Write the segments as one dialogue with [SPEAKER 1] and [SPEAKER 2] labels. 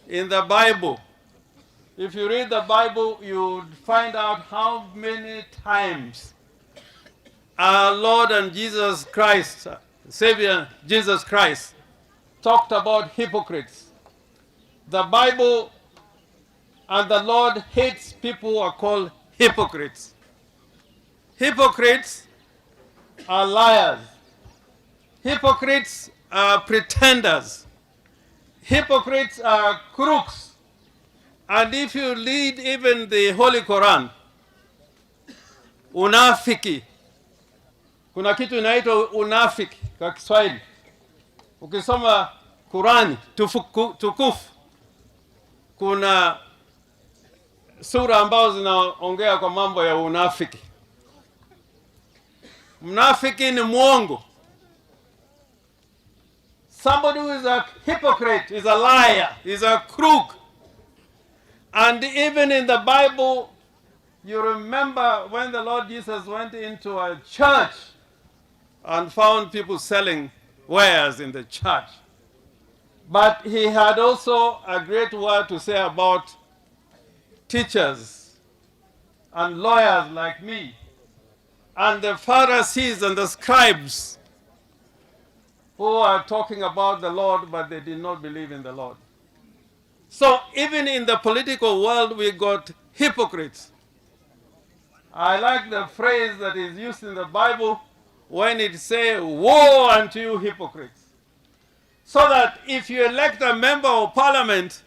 [SPEAKER 1] in the Bible. If you read the Bible, you would find out how many times our Lord and Jesus Christ, Savior Jesus Christ, talked about hypocrites. The Bible and the Lord hates people who are called hypocrites. Hypocrites are liars. Hypocrites are pretenders. Hypocrites are crooks. And if you read even the Holy Quran, unafiki, kuna kitu inaitwa unafiki kwa Kiswahili. Ukisoma Qurani tukufu, kuna sura ambazo zinaongea kwa mambo ya unafiki. Mnafiki ni mwongo. Somebody who is a hypocrite is a liar, is a crook. And even in the Bible, you remember when the Lord Jesus went into a church and found people selling wares in the church. But he had also a great word to say about teachers and lawyers like me, and the Pharisees and the scribes who are talking about the Lord, but they did not believe in the Lord. So even in the political world, we got hypocrites. I like the phrase that is used in the Bible when it says, "Woe unto you hypocrites." So that if you elect a member of parliament,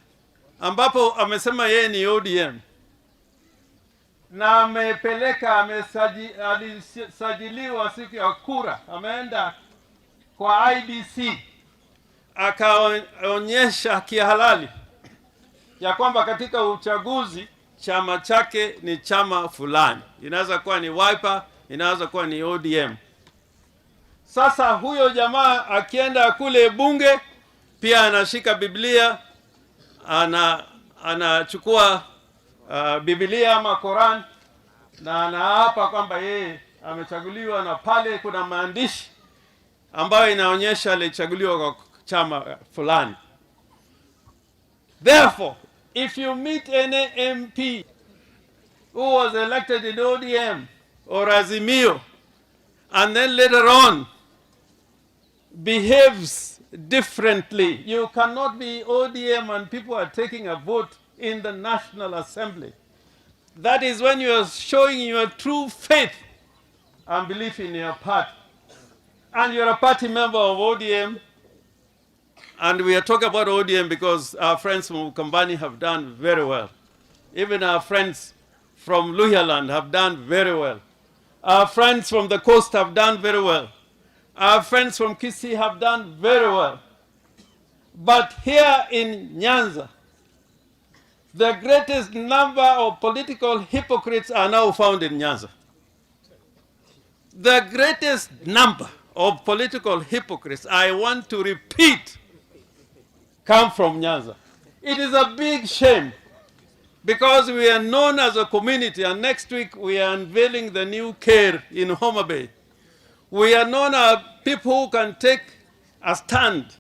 [SPEAKER 1] ambapo amesema yeye ni ODM, na amepeleka alisajiliwa siku ya kura, ameenda kwa IBC, akaonyesha kihalali ya kwamba katika uchaguzi chama chake ni chama fulani. Inaweza kuwa ni Wiper, inaweza kuwa ni ODM. Sasa huyo jamaa akienda kule bunge, pia anashika Biblia, anachukua Biblia ama Quran, na anaapa kwamba yeye amechaguliwa, na pale kuna maandishi ambayo inaonyesha alichaguliwa kwa chama fulani. Therefore, if you meet any MP who was elected in ODM or Azimio, and then later on behaves differently, you cannot be ODM and people are taking a vote in the National Assembly. That is when you are showing your true faith and belief in your party. And you're a party member of ODM, and we are talking about ODM because our friends from Ukambani have done very well. Even our friends from Luhyaland have done very well. Our friends from the coast have done very well. Our friends from Kisii have done very well. But here in Nyanza, the greatest number of political hypocrites are now found in Nyanza. The greatest number of political hypocrites, I want to repeat, come from Nyanza. It is a big shame because we are known as a community, and next week we are unveiling the new care in Homa Bay. We are known as people who can take a stand